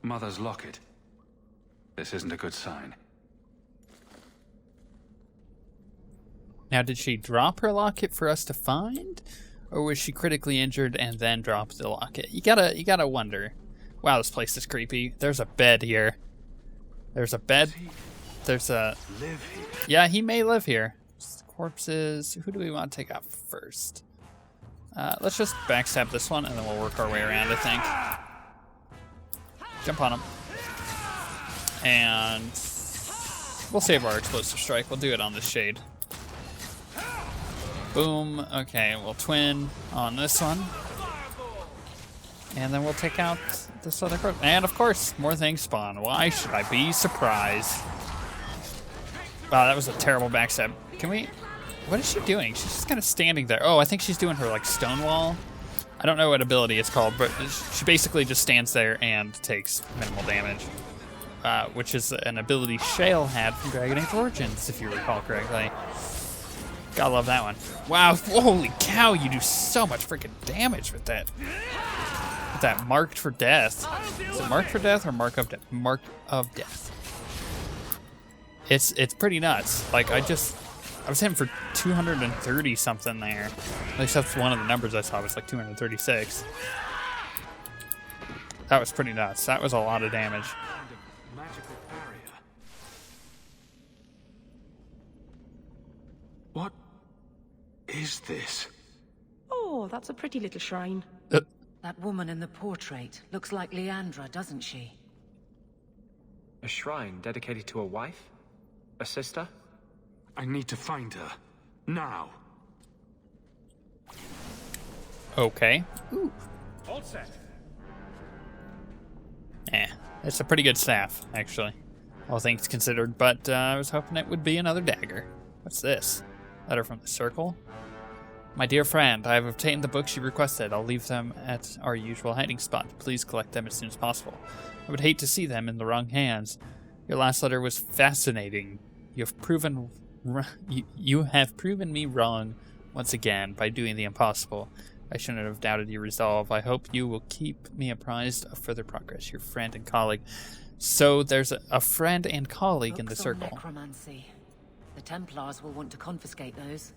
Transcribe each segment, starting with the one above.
Mother's locket. This isn't a good sign. Now, did she drop her locket for us to find? Or was she critically injured and then dropped the locket? You gotta wonder. Wow, this place is creepy. There's a bed here. There's a bed. There's a... Live here. Yeah, he may live here. Corpses. Who do we want to take out first? Let's just backstab this one and then we'll work our way around, I think. Jump on him. And we'll save our explosive strike. We'll do it on this shade. Boom. Okay, we'll twin on this one. And then we'll take out this other corpse. And of course, more things spawn. Why should I be surprised? Wow, that was a terrible backstab. Can we... What is she doing? She's just kind of standing there. Oh, I think she's doing her, like, stonewall. I don't know what ability it's called, but she basically just stands there and takes minimal damage. Which is an ability Shale had from Dragon Age Origins, if you recall correctly. Gotta love that one. Wow, holy cow, you do so much freaking damage with that. With that marked for death. Is it marked for death or mark of death? Mark of death. It's pretty nuts. Like, I was hitting for 230 something there. At least that's one of the numbers I saw. It was like 236. That was pretty nuts. That was a lot of damage. Magical barrier. What is this? Oh, that's a pretty little shrine. That woman in the portrait looks like Leandra, doesn't she? A shrine dedicated to a wife? A sister? I need to find her. Now. Okay. Ooh. All set. It's a pretty good staff, actually. All things considered, but I was hoping it would be another dagger. What's this? Letter from the Circle? My dear friend, I have obtained the books you requested. I'll leave them at our usual hiding spot. Please collect them as soon as possible. I would hate to see them in the wrong hands. Your last letter was fascinating. You have proven me wrong once again by doing the impossible. I shouldn't have doubted your resolve. I hope you will keep me apprised of further progress. Your friend and colleague. So there's a friend and colleague in the Circle. Necromancy. The Templars will want to confiscate those.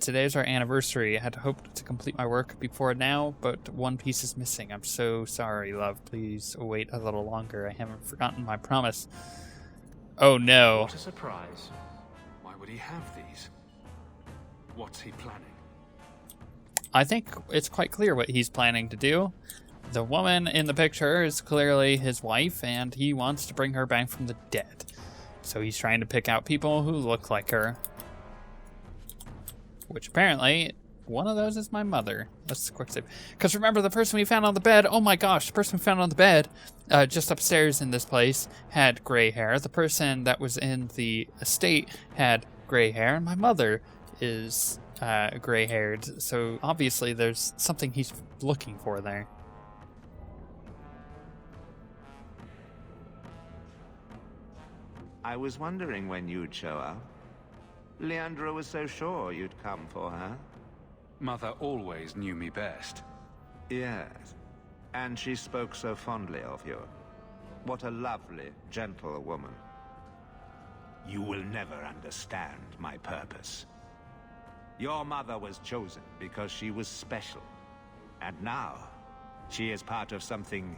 Today is our anniversary. I had hoped to complete my work before now, but one piece is missing. I'm so sorry, love. Please wait a little longer. I haven't forgotten my promise. Oh no. What a surprise. Why would he have these? What's he planning? I think it's quite clear what he's planning to do. The woman in the picture is clearly his wife, and he wants to bring her back from the dead. So he's trying to pick out people who look like her. Which apparently, one of those is my mother. Let's quick save. Because remember, the person we found on the bed, oh my gosh, the person we found on the bed, just upstairs in this place, had gray hair. The person that was in the estate had gray hair, and my mother is gray-haired. So obviously there's something he's looking for there. I was wondering when you'd show up. Leandra was so sure you'd come for her. Mother always knew me best. Yes, and she spoke so fondly of you. What a lovely, gentle woman. You will never understand my purpose. Your mother was chosen because she was special. And now, she is part of something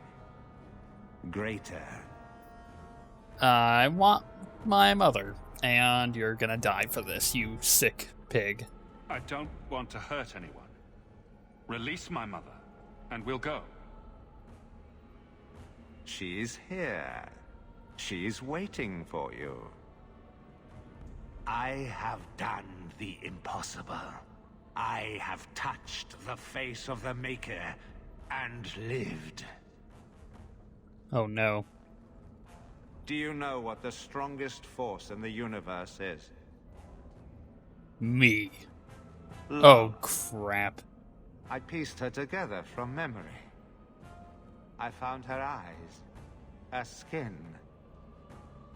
greater. I want my mother, and you're gonna die for this, you sick pig. I don't want to hurt anyone. Release my mother, and we'll go. She's here. She's waiting for you. I have done the impossible. I have touched the face of the Maker and lived. Oh no. Do you know what the strongest force in the universe is? Me. Love. Oh crap. I pieced her together from memory. I found her eyes, her skin,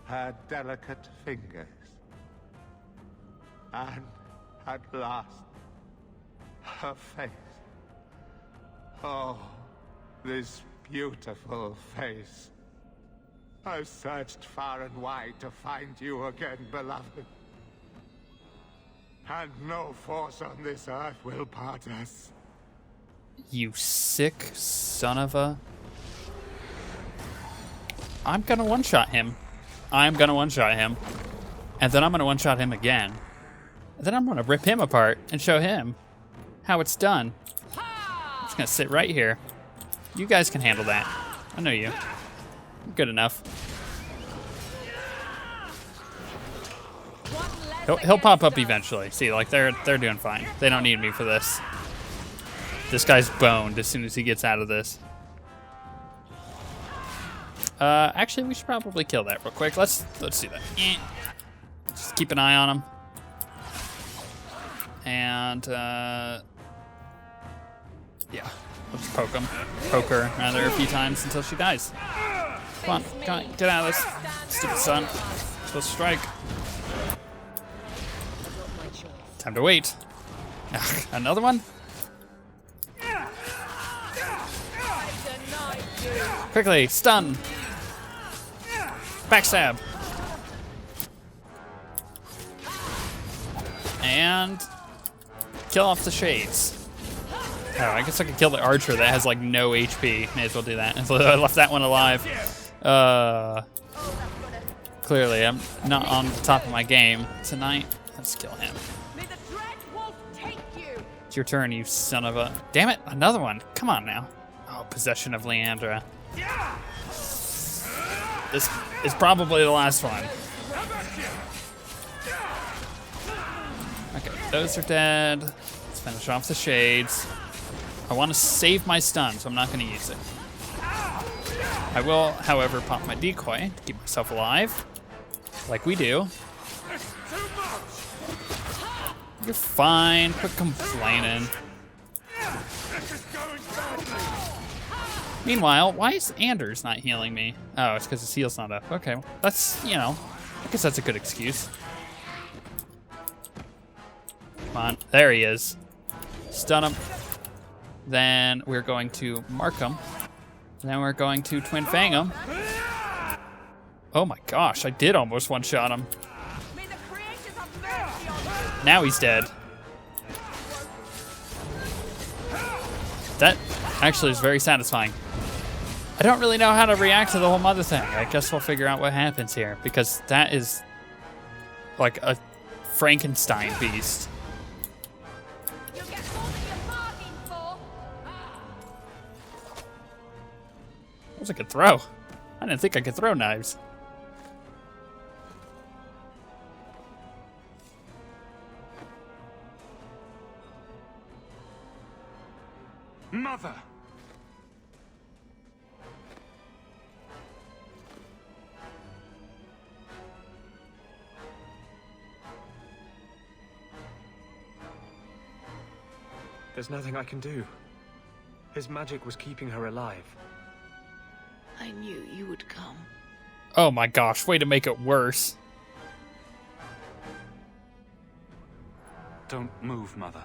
her delicate fingers. And at last, her face. Oh, this beautiful face. I've searched far and wide to find you again, beloved. And no force on this earth will part us. You sick son of a... I'm gonna one-shot him. I'm gonna one-shot him. And then I'm gonna one-shot him again. And then I'm gonna rip him apart and show him how it's done. I'm just gonna sit right here. You guys can handle that. I know you. Good enough. He'll pop up eventually. See, like they're doing fine. They don't need me for this. This guy's boned as soon as he gets out of this. Actually, we should probably kill that real quick. Let's do that. Just keep an eye on him. And yeah, let's poke him. Poke her rather a few times until she dies. Come on, get out of this, stupid son. Supposed to strike. Time to wait. Another one? Quickly, stun. Backstab. And kill off the shades. Oh, I guess I could kill the archer that has like no HP. May as well do that. So I left that one alive. Clearly, I'm not on the top of my game tonight. Let's kill him. It's your turn, you son of a... Damn it, another one. Come on now. Oh, possession of Leandra. This is probably the last one. Okay, those are dead. Let's finish off the shades. I want to save my stun, so I'm not going to use it. I will, however, pop my decoy to keep myself alive. Like we do. You're fine. Quit complaining. Meanwhile, why is Anders not healing me? Oh, it's because his heal's not up. Okay, well, that's, you know, I guess that's a good excuse. Come on, there he is. Stun him. Then we're going to mark him. Then we're going to twin fang him. Oh my gosh, I did almost one-shot him. Now he's dead. That actually is very satisfying. I don't really know how to react to the whole mother thing. I guess we'll figure out what happens here, because that is like a Frankenstein beast. That was a good throw. I didn't think I could throw knives. Mother! There's nothing I can do. His magic was keeping her alive. I knew you would come. Oh my gosh, way to make it worse. Don't move, Mother.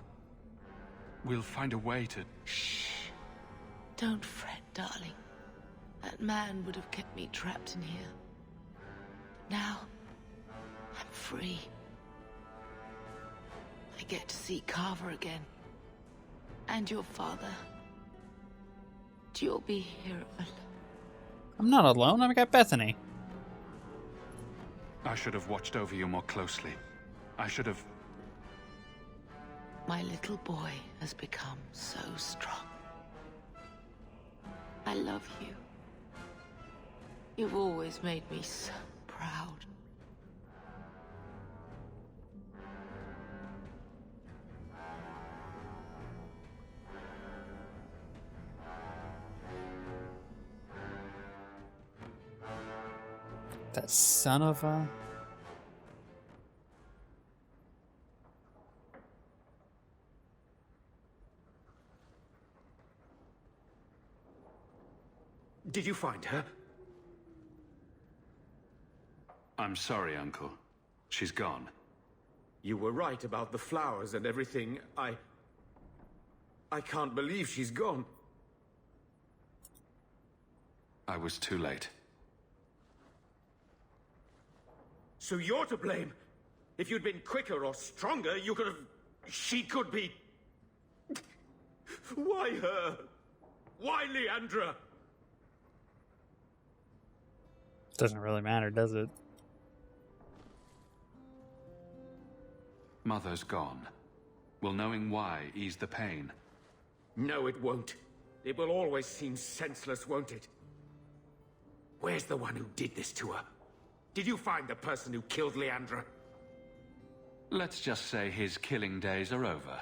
We'll find a way to... Shh. Don't fret, darling. That man would have kept me trapped in here. But now, I'm free. I get to see Carver again. And your father. You'll be here alone. I'm not alone, I've got Bethany. I should have watched over you more closely. I should have... My little boy has become so strong. I love you. You've always made me so proud. That son of a... Did you find her? I'm sorry, Uncle. She's gone. You were right about the flowers and everything. I can't believe she's gone. I was too late. So you're to blame. If you'd been quicker or stronger, you could have... She could be... Why her? Why Leandra? Doesn't really matter, does it? Mother's gone. Will knowing why ease the pain? No, it won't. It will always seem senseless, won't it? Where's the one who did this to her? Did you find the person who killed Leandra? Let's just say his killing days are over.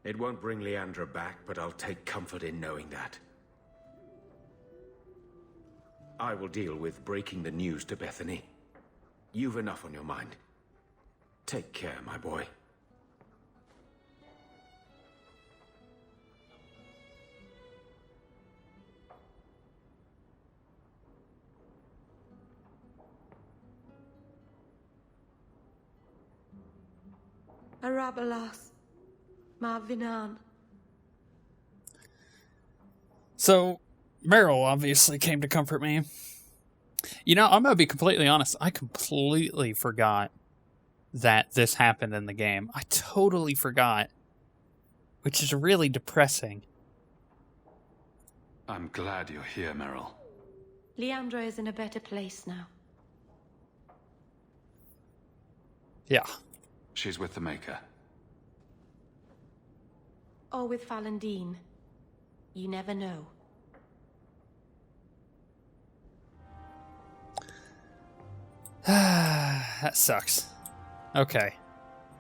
It won't bring Leandra back, but I'll take comfort in knowing that. I will deal with breaking the news to Bethany. You've enough on your mind. Take care, my boy. Arabalas. Marvinan. So, Meryl obviously came to comfort me. You know, I'm going to be completely honest. I completely forgot that this happened in the game. I totally forgot. Which is really depressing. I'm glad you're here, Meryl. Leandra is in a better place now. Yeah. She's with the Maker. Or with Falandine. You never know. That sucks. Okay.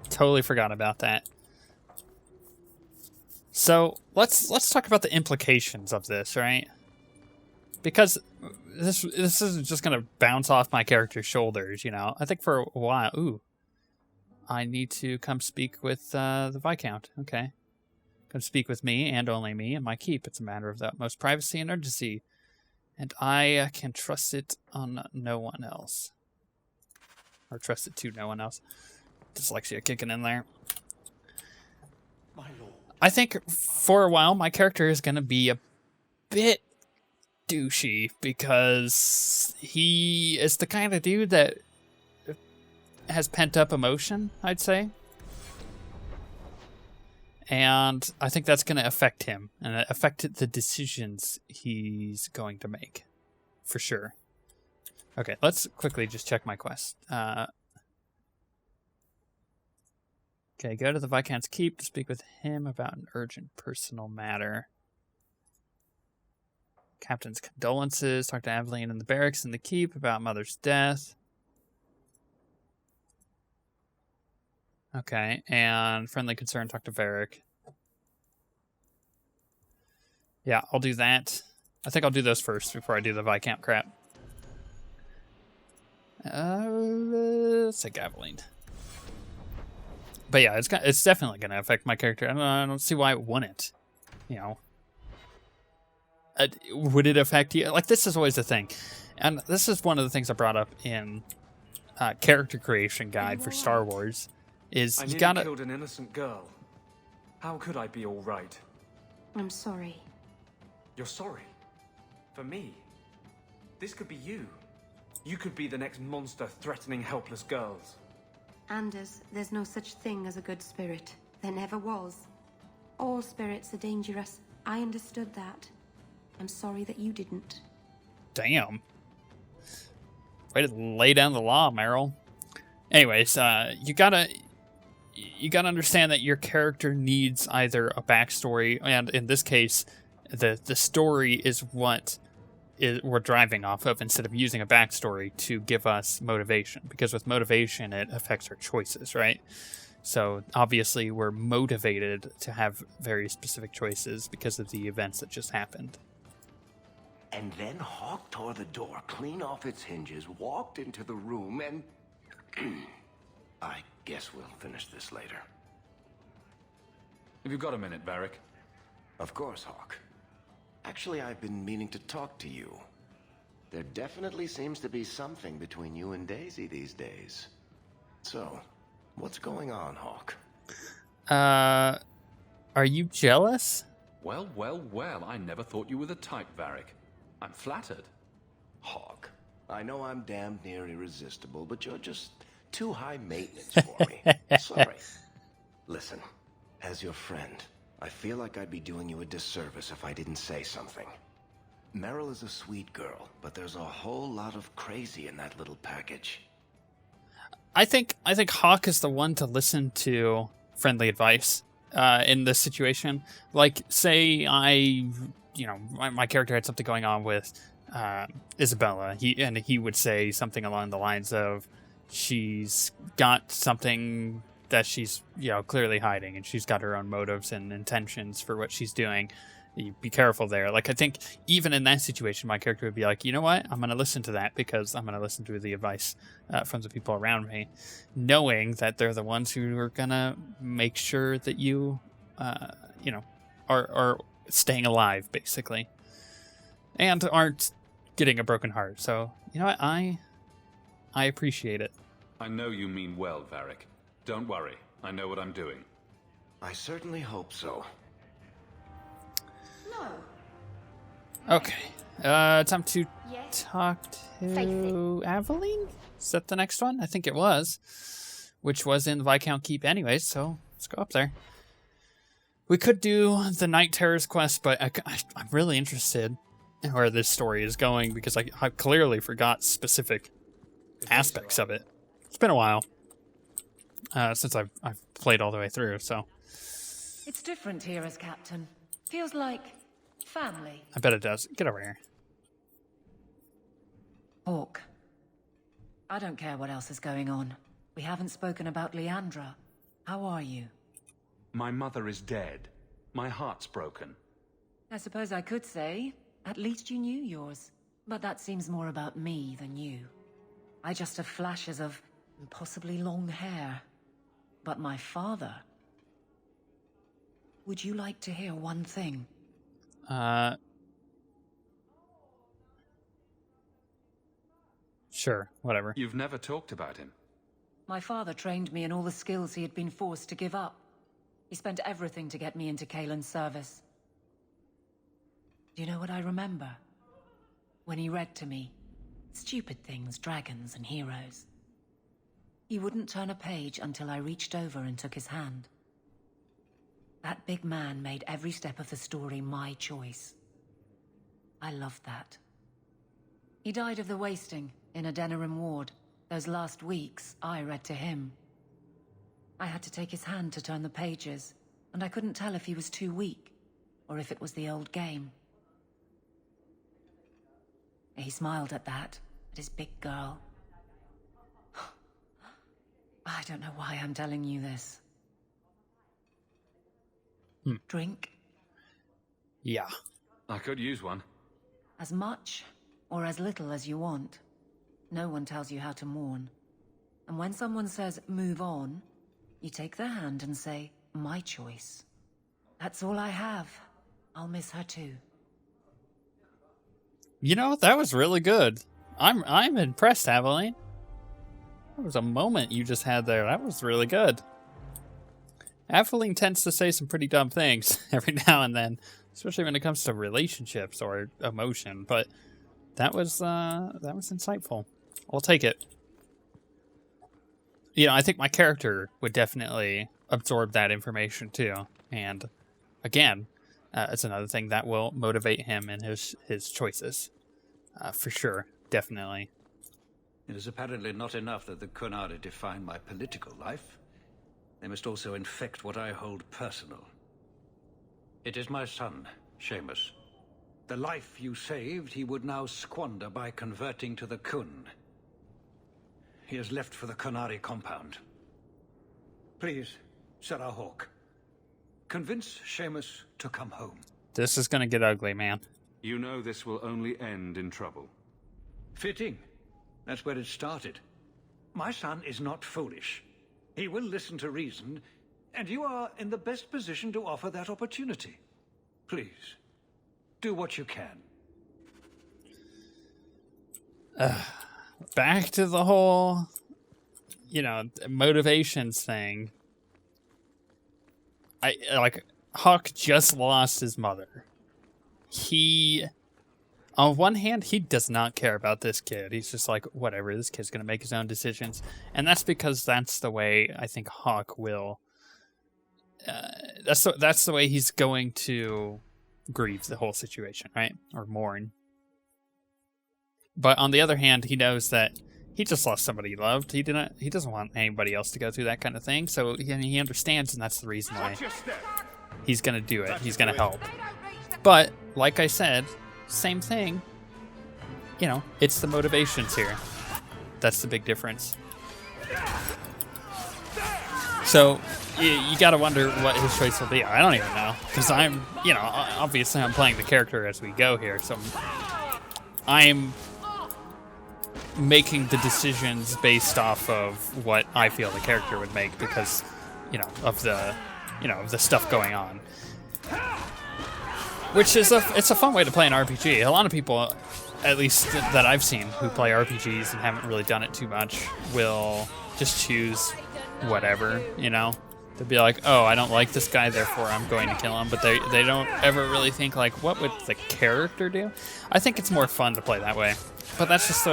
Totally forgot about that. So, let's talk about the implications of this, right? Because this isn't just going to bounce off my character's shoulders, you know. I think for a while... Ooh. I need to come speak with the Viscount. Okay. Come speak with me, and only me, and my keep. It's a matter of the utmost privacy and urgency. And I can trust it on no one else. Or trust it to no one else. Dyslexia kicking in there. My lord. I think for a while, my character is going to be a bit douchey, because he is the kind of dude that has pent-up emotion, I'd say. And I think that's going to affect him, and affect the decisions he's going to make, for sure. Okay, let's quickly just check my quest. Okay, go to the Viscount's Keep to speak with him about an urgent personal matter. Captain's condolences, talk to Aveline in the barracks in the Keep about Mother's death. Okay, and friendly concern, talk to Varric. Yeah, I'll do that. I think I'll do those first before I do the Viscount crap. Let's take Aveline. But yeah, it's definitely going to affect my character. I don't see why it wouldn't. You know. Would it affect you? Like, this is always the thing. And this is one of the things I brought up in character creation guide for Star Wars. Is you gotta... I killed an innocent girl. How could I be all right? I'm sorry. You're sorry? For me? This could be you. You could be the next monster threatening helpless girls. Anders, there's no such thing as a good spirit. There never was. All spirits are dangerous. I understood that. I'm sorry that you didn't. Damn. Way to lay down the law, Meryl. Anyways, you gotta understand that your character needs either a backstory, and in this case, the story is what we're driving off of, instead of using a backstory to give us motivation. Because with motivation, it affects our choices, right? So obviously, we're motivated to have very specific choices because of the events that just happened. And then Hawke tore the door clean off its hinges, walked into the room, and... I guess we'll finish this later. Have you got a minute, Varric? Of course, Hawke. Actually, I've been meaning to talk to you. There definitely seems to be something between you and Daisy these days. So, What's going on, Hawke? Are you jealous? Well, well, well, I never thought you were the type, Varric. I'm flattered. Hawke, I know I'm damned near irresistible, but you're just too high maintenance for me. Sorry. Listen, as your friend, I feel like I'd be doing you a disservice if I didn't say something. Meryl is a sweet girl, but there's a whole lot of crazy in that little package. I think Hawke is the one to listen to friendly advice in this situation. Like, say my character had something going on with Isabella, he would say something along the lines of, she's got something that she's clearly hiding, and she's got her own motives and intentions for what she's doing. You be careful there. Like, I think even in that situation, my character would be like, you know what? I'm going to listen to that because I'm going to listen to the advice from the people around me, knowing that they're the ones who are going to make sure that you, are staying alive, basically, and aren't getting a broken heart. So, you know what? I appreciate it. I know you mean well, Varric. Don't worry. I know what I'm doing. I certainly hope so. Okay. Time to talk to Aveline? Is that the next one? I think it was. Which was in the Viscount Keep anyways, so let's go up there. We could do the Night Terrors quest, but I'm really interested in where this story is going because I clearly forgot specific aspects of it. It's been a while since I've played all the way through, so. It's different here as captain. Feels like family. I bet it does. Get over here. Hawke. I don't care what else is going on. We haven't spoken about Leandra. How are you? My mother is dead. My heart's broken. I suppose I could say, at least you knew yours. But that seems more about me than you. I just have flashes of impossibly long hair. But my father... Would you like to hear one thing? Sure, whatever. You've never talked about him. My father trained me in all the skills he had been forced to give up. He spent everything to get me into Kaelin's service. Do you know what I remember? When he read to me. Stupid things, dragons and heroes. He wouldn't turn a page until I reached over and took his hand. That big man made every step of the story my choice. I loved that. He died of the wasting in a Denerim ward. Those last weeks, I read to him. I had to take his hand to turn the pages, and I couldn't tell if he was too weak, or if it was the old game. He smiled at that, at his big girl. I don't know why I'm telling you this. Drink? Yeah. I could use one. As much or as little as you want. No one tells you how to mourn. And when someone says, move on, you take their hand and say, my choice. That's all I have. I'll miss her too. You know, that was really good. I'm impressed, Aveline. That was a moment you just had there. That was really good. Aveline tends to say some pretty dumb things every now and then, especially when it comes to relationships or emotion, but that was insightful. I'll take it. You know, I think my character would definitely absorb that information too, and again, it's another thing that will motivate him in his choices, for sure, definitely. It is apparently not enough that the Qunari define my political life. They must also infect what I hold personal. It is my son, Seamus. The life you saved, he would now squander by converting to the Qun. He has left for the Qunari compound. Please, Sarah Hawke, convince Seamus to come home. This is gonna get ugly, man. You know this will only end in trouble. Fitting. That's where it started. My son is not foolish. He will listen to reason, and you are in the best position to offer that opportunity. Please, do what you can. Back to the whole you know, motivations thing. Hawke just lost his mother. He, on one hand, he does not care about this kid. He's just like, whatever, this kid's going to make his own decisions. And that's because that's the way I think Hawke will, that's the way he's going to grieve the whole situation, right? Or mourn. But on the other hand, he knows that he just lost somebody he loved. He doesn't want anybody else to go through that kind of thing. So he understands, and that's the reason why he's going to do it. He's going to help. But, like I said, same thing. You know, it's the motivations here. That's the big difference. So, you got to wonder what his choice will be. I don't even know. Because I'm, you know, obviously I'm playing the character as we go here. So, I'm making the decisions based off of what I feel the character would make because, you know, of the stuff going on. Which is it's a fun way to play an RPG. A lot of people, at least that I've seen, who play RPGs and haven't really done it too much, will just choose whatever, you know? They'll be like, oh, I don't like this guy, therefore I'm going to kill him. But they don't ever really think, like, what would the character do? I think it's more fun to play that way. But that's just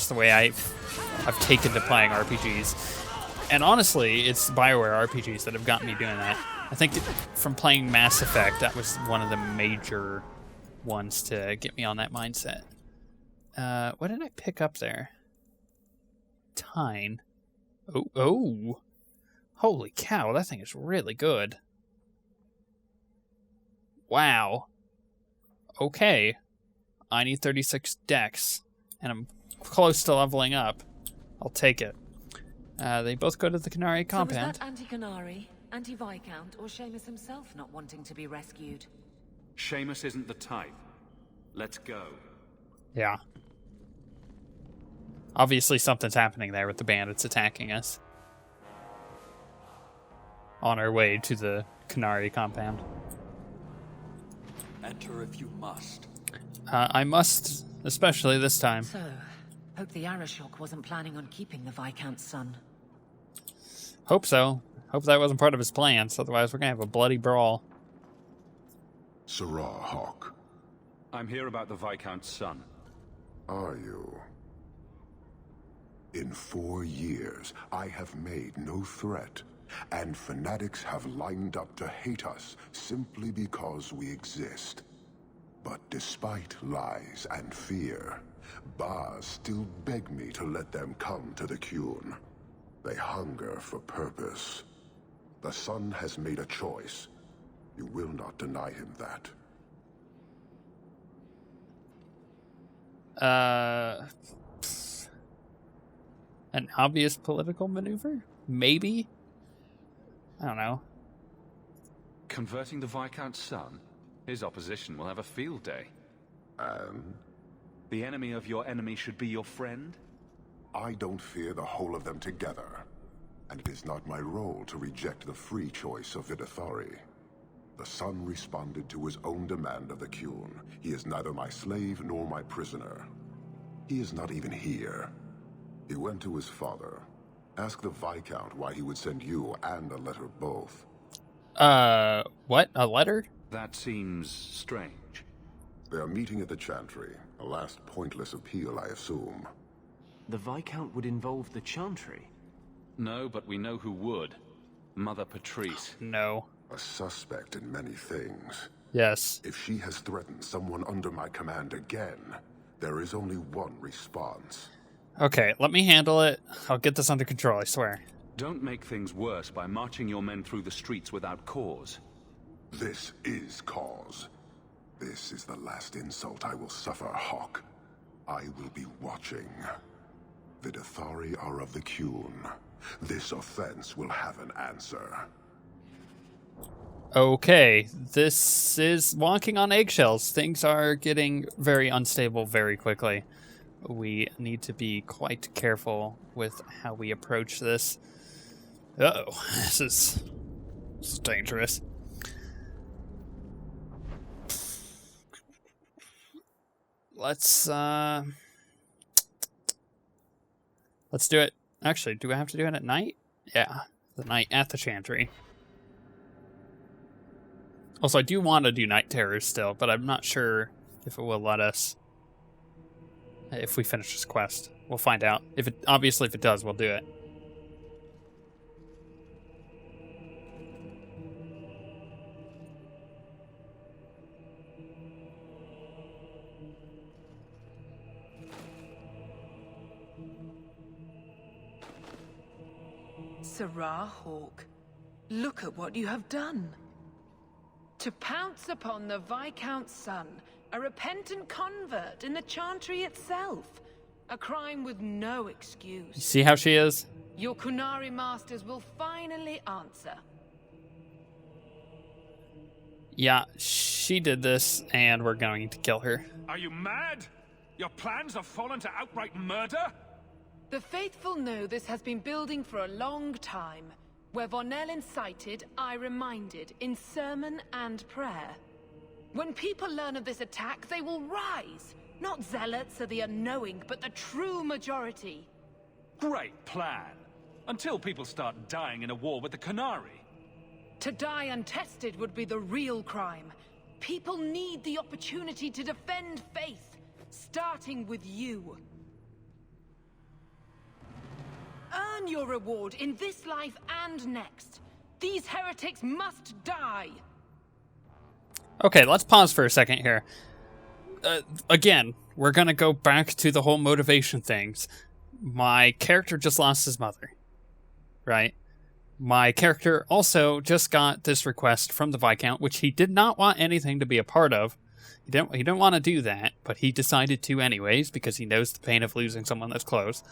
the way I've taken to playing RPGs. And honestly, it's BioWare RPGs that have gotten me doing that. I think from playing Mass Effect, that was one of the major ones to get me on that mindset. What did I pick up there? Tyne. Oh. Holy cow, that thing is really good. Wow. Okay. I need 36 dex, and I'm close to leveling up. I'll take it. They both go to the Canary compound. So was that anti-Canary, anti-Viscount, or Seamus himself not wanting to be rescued? Seamus isn't the type. Let's go. Yeah. Obviously something's happening there with the bandits attacking us. On our way to the Canary compound. Enter if you must. I must, especially this time. So, hope the Arashok wasn't planning on keeping the Viscount's son. Hope so. Hope that wasn't part of his plans, otherwise we're gonna have a bloody brawl. Sirrah Hawke. I'm here about the Viscount's son. Are you? In 4 years, I have made no threat, and fanatics have lined up to hate us simply because we exist. But despite lies and fear, Bars still beg me to let them come to the Qun. They hunger for purpose. The son has made a choice. You will not deny him that. An obvious political maneuver? Maybe? I don't know. Converting the Viscount's son? His opposition will have a field day. The enemy of your enemy should be your friend? I don't fear the whole of them together. And it is not my role to reject the free choice of Vidithari. The son responded to his own demand of the Qun. He is neither my slave nor my prisoner. He is not even here. He went to his father. Ask the Viscount why he would send you and a letter both. What? A letter? That seems strange. They are meeting at the Chantry. A last pointless appeal, I assume. The Vicount would involve the Chantry? No, but we know who would. Mother Patrice. No. A suspect in many things. Yes. If she has threatened someone under my command again, there is only one response. Okay, let me handle it. I'll get this under control, I swear. Don't make things worse by marching your men through the streets without cause. This is cause. This is the last insult I will suffer, Hawke. I will be watching. The Vidithari are of the Qun. This offense will have an answer. Okay, this is walking on eggshells. Things are getting very unstable very quickly. We need to be quite careful with how we approach this. Uh-oh, this is dangerous. Let's do it. Actually, do I have to do it at night? Yeah, the night at the Chantry. Also, I do want to do Night Terrors still, but I'm not sure if it will let us if we finish this quest. We'll find out. Obviously, if it does, we'll do it. Sirrah Hawke, look at what you have done. To pounce upon the Viscount's son, a repentant convert in the Chantry itself. A crime with no excuse. You see how she is? Your Kunari masters will finally answer. Yeah, she did this, and we're going to kill her. Are you mad? Your plans have fallen to outright murder? The faithful know this has been building for a long time. Where Vonel incited, I reminded, in sermon and prayer. When people learn of this attack, they will rise. Not zealots or the unknowing, but the true majority. Great plan. Until people start dying in a war with the Kunari. To die untested would be the real crime. People need the opportunity to defend faith, starting with you. Earn your reward in this life and next. These heretics must die. Okay, let's pause for a second here. Again, we're gonna go back to the whole motivation things. My character just lost his mother, right? My character also just got this request from the Viscount, which he did not want anything to be a part of. He didn't want to do that, but he decided to anyways because he knows the pain of losing someone that's close.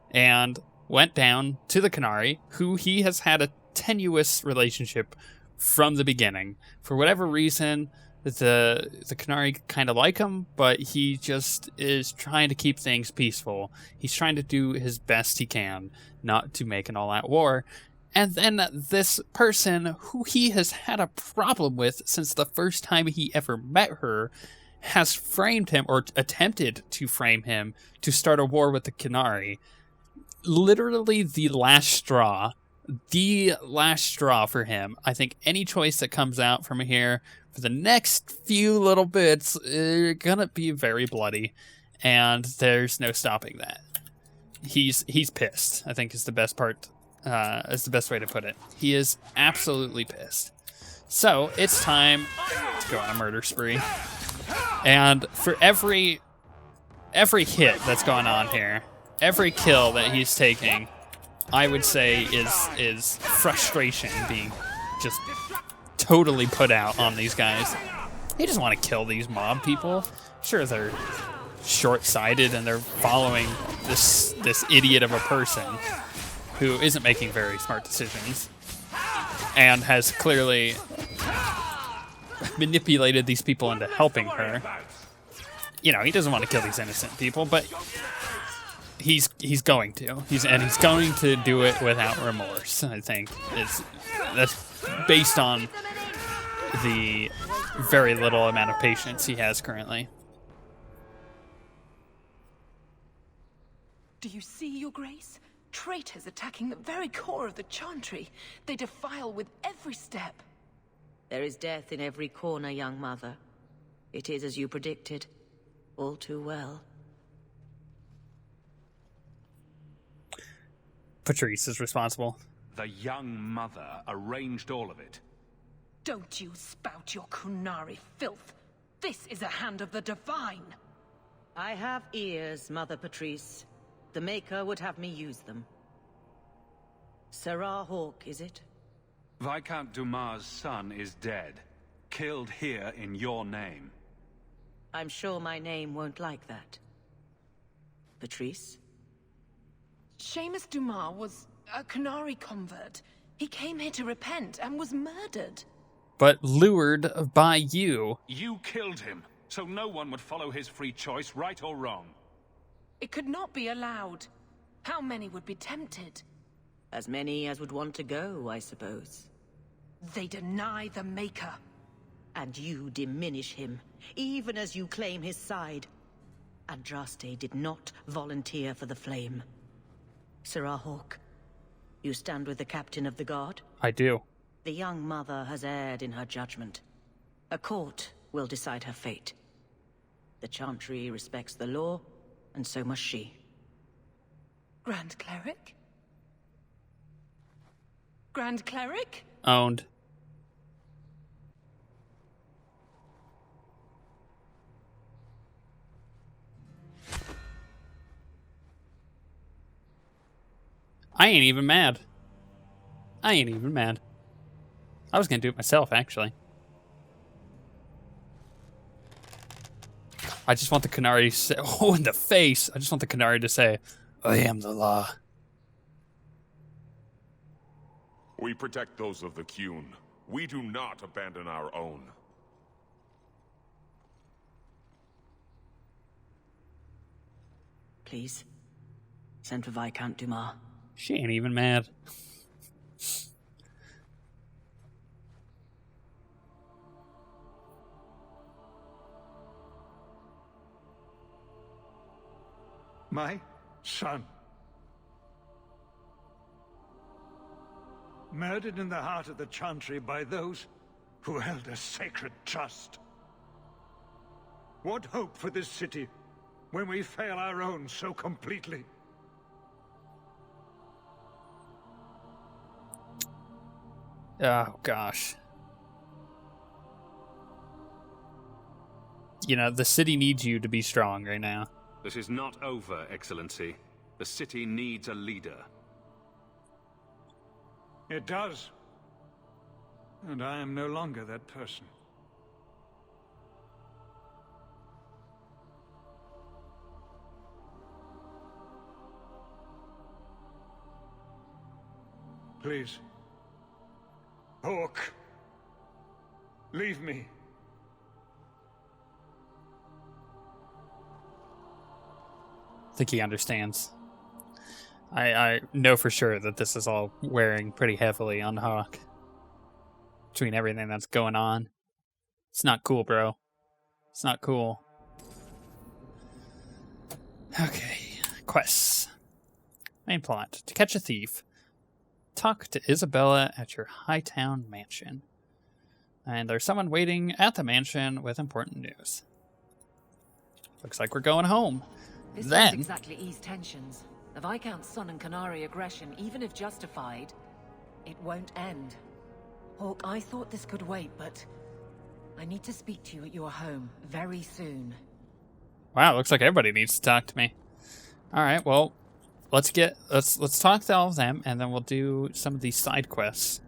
And went down to the Kunari, who he has had a tenuous relationship from the beginning. For whatever reason, the Kunari kind of like him, but he just is trying to keep things peaceful. He's trying to do his best he can not to make an all-out war. And then this person, who he has had a problem with since the first time he ever met her, has framed him, or attempted to frame him, to start a war with the Kunari. Literally the last straw for him. I think any choice that comes out from here for the next few little bits are gonna be very bloody, and there's no stopping that. He's pissed, I think is the best part, is the best way to put it. He is absolutely pissed. So it's time to go on a murder spree. And for every hit that's going on here, every kill that he's taking, I would say is frustration being just totally put out on these guys. He doesn't want to kill these mob people. Sure, they're short-sighted and they're following this idiot of a person who isn't making very smart decisions and has clearly manipulated these people into helping her. You know, he doesn't want to kill these innocent people, but he's going to. He's going to do it without remorse, I think. That's based on the very little amount of patience he has currently. Do you see, Your Grace? Traitors attacking the very core of the Chantry. They defile with every step. There is death in every corner, young mother. It is as you predicted. All too well. Patrice is responsible. The young mother arranged all of it. Don't you spout your Kunari filth. This is a hand of the divine. I have ears, Mother Patrice. The Maker would have me use them. Sirrah Hawke, is it? Viscount Dumas' son is dead. Killed here in your name. I'm sure my name won't like that. Patrice? Seamus Dumas was a Kunari convert. He came here to repent and was murdered. But lured by you. You killed him, so no one would follow his free choice, right or wrong. It could not be allowed. How many would be tempted? As many as would want to go, I suppose. They deny the Maker. And you diminish him, even as you claim his side. Andraste did not volunteer for the flame. Sirrah Hawke, you stand with the captain of the guard? I do. The young mother has erred in her judgment. A court will decide her fate. The Chantry respects the law, and so must she. Grand Cleric? Grand Cleric? Owned. I ain't even mad. I ain't even mad. I was gonna do it myself, actually. I just want the Canary to say, oh, in the face. I just want the Canary to say, I am the law. We protect those of the Vicount. We do not abandon our own. Please, send for Viscount Dumas. She ain't even mad. My son. Murdered in the heart of the Chantry by those who held a sacred trust. What hope for this city when we fail our own so completely? Oh, gosh. You know, the city needs you to be strong right now. This is not over, Excellency. The city needs a leader. It does. And I am no longer that person. Please. Hawke. Leave me. I think he understands. I know for sure that this is all wearing pretty heavily on Hawke. Between everything that's going on. It's not cool, bro. It's not cool. Okay. Quests. Main plot. To catch a thief. Talk to Isabella at your Hightown mansion. And there's someone waiting at the mansion with important news. Looks like we're going home. This Then won't exactly ease tensions. The Viscount's son and Canary aggression, even if justified, it won't end. Hawke, I thought this could wait, but I need to speak to you at your home very soon. Wow, looks like everybody needs to talk to me. Alright, well, let's talk to all of them, and then we'll do some of these side quests.